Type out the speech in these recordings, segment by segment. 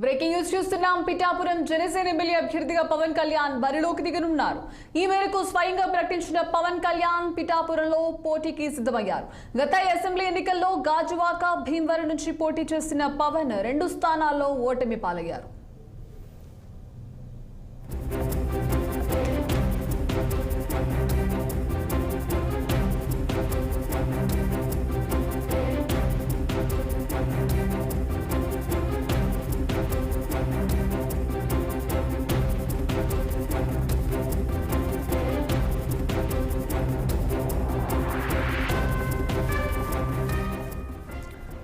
Breaking news చూస్తున్నాం. Pithapuram Janasena MLA అభ్యర్థిగా పవన్ కళ్యాణ్ బరిలోకి దిగనున్నారు. ఈ మేరకు స్వయంగా ప్రకటించిన పవన్ కళ్యాణ్ పిఠాపురంలో పోటీకి సిద్ధమయ్యారు. గత అసెంబ్లీ ఎన్నికల్లో గాజువాక, భీమవరం నుంచి పోటీ చేసిన పవన్ 2 స్థానాల్లో ఓటమి పాలయ్యారు.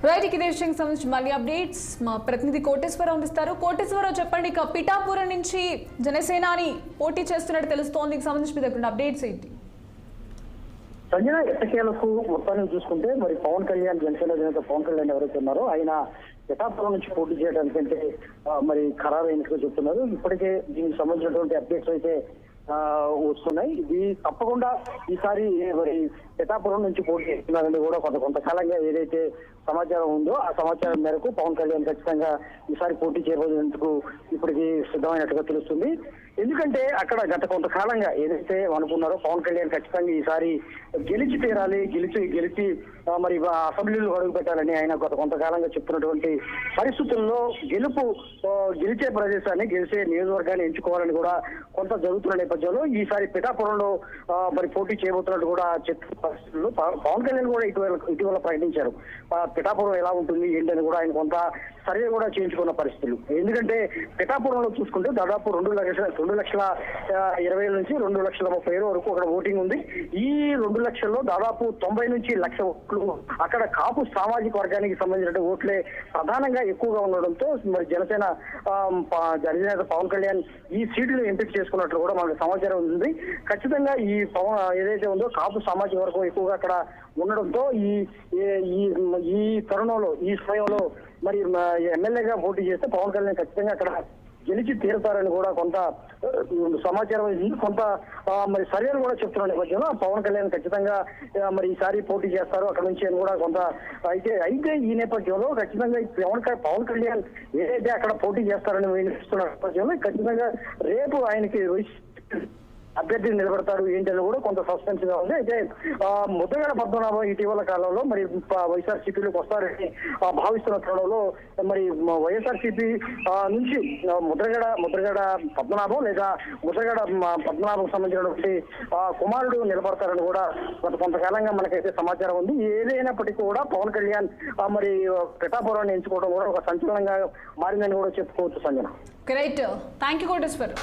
రైట్, ఇదే విషయానికి సంబంధించి మళ్ళీ అప్డేట్స్ మా ప్రతినిధి కోటేశ్వరరావు అందిస్తారు. కోటేశ్వరరావు చెప్పండి, ఇక పిఠాపురం నుంచి జనసేనాని పోటీ చేస్తున్నట్టు తెలుస్తోంది. సంబంధించి మీ దగ్గర అప్డేట్స్ ఏంటి? సంజన, ఎట్టకేలకు మొత్తాన్ని చూసుకుంటే మరి పవన్ కళ్యాణ్, జనసేన అధినేత పవన్ కళ్యాణ్ ఎవరైతే ఉన్నారో ఆయన పిఠాపురం నుంచి పోటీ చేయడానికంటే మరి ఖరారైనట్టుగా చెప్తున్నారు. ఇప్పటికే దీనికి సంబంధించినటువంటి అప్డేట్స్ అయితే వస్తున్నాయి. ఇది తప్పకుండా ఈసారి మరి పిఠాపురం నుంచి పోటీ చేస్తున్నారని కూడా కొంతకాలంగా ఏదైతే సమాచారం ఉందో ఆ సమాచారం మేరకు పవన్ కళ్యాణ్ ఖచ్చితంగా ఈసారి పోటీ చేయబోయేందుకు ఇప్పటికి సిద్ధమైనట్టుగా తెలుస్తుంది. ఎందుకంటే అక్కడ గత కొంతకాలంగా ఏదైతే అనుకున్నారో పవన్ కళ్యాణ్ ఖచ్చితంగా ఈసారి గెలిచి తీరాలి, గెలిచి మరి అసెంబ్లీలో అడుగు పెట్టాలని ఆయన గత కొంతకాలంగా చెప్తున్నటువంటి పరిస్థితుల్లో గెలిచే ప్రదేశాన్ని, గెలిచే నియోజకవర్గాన్ని ఎంచుకోవాలని కూడా కొంత జరుగుతున్న నేపథ్యంలో ఈసారి పిఠాపురంలో మరి పోటీ చేయబోతున్నట్టు కూడా చెప్తున్న పరిస్థితుల్లో పవన్ కళ్యాణ్ కూడా ఇటీవల ప్రకటించారు. పిఠాపురం ఎలా ఉంటుంది ఏంటని కూడా ఆయన కొంత సర్వే కూడా చేయించుకున్న పరిస్థితులు. ఎందుకంటే పిఠాపురంలో చూసుకుంటే దాదాపు 2,20,000 నుంచి 2,30,000 వరకు అక్కడ ఓటింగ్ ఉంది. ఈ 2 లక్షల్లో దాదాపు 90 నుంచి 1,00,000 ఓట్లు అక్కడ కాపు సామాజిక వర్గానికి సంబంధించిన ఓట్లే ప్రధానంగా ఎక్కువగా ఉండడంతో మరి జనసేన అధినేత పవన్ కళ్యాణ్ ఈ సీట్లను ఎంపిక చేసుకున్నట్లు కూడా మనకు సమాచారం ఉంది. ఖచ్చితంగా ఈ ఏదైతే ఉందో కాపు సామాజిక వర్గం ఎక్కువగా అక్కడ ఉండడంతో ఈ తరుణంలో, ఈ సమయంలో మరి ఎమ్మెల్యేగా పోటీ చేస్తే పవన్ కళ్యాణ్ ఖచ్చితంగా అక్కడ గెలిచి తీరుతారని కూడా కొంత సమాచారం కొంత మరి సర్వేలు కూడా చెప్తున్న నేపథ్యంలో పవన్ కళ్యాణ్ ఖచ్చితంగా మరి ఈసారి పోటీ చేస్తారు అక్కడ నుంచి అని కూడా కొంత అయితే ఈ నేపథ్యంలో ఖచ్చితంగా పవన్ కళ్యాణ్ ఏదైతే అక్కడ పోటీ చేస్తారని వినిపిస్తున్న నేపథ్యంలో ఖచ్చితంగా రేపు ఆయనకి అభ్యర్థిని నిలబెడతారు ఏంటని కూడా కొంత సస్పెన్స్ గా ఉంది. అయితే ముద్రగడ పద్మనాభం ఇటీవల కాలంలో మరి వైఎస్ఆర్సీపీలోకి వస్తారని భావిస్తున్న తరుణంలో మరి వైఎస్ఆర్సీపీ నుంచి ముద్రగడ పద్మనాభం లేదా ముద్రగడ పద్మనాభం సంబంధించినటువంటి కుమారుడు నిలబడతారని కూడా కొంతకాలంగా మనకైతే సమాచారం ఉంది. ఏదైనప్పటికీ కూడా పవన్ కళ్యాణ్ మరి పిఠాపురాన్ని ఎంచుకోవడం కూడా ఒక సంచలనంగా మారిందని కూడా చెప్పుకోవచ్చు. Sanjana, great, thank you Koteshwar.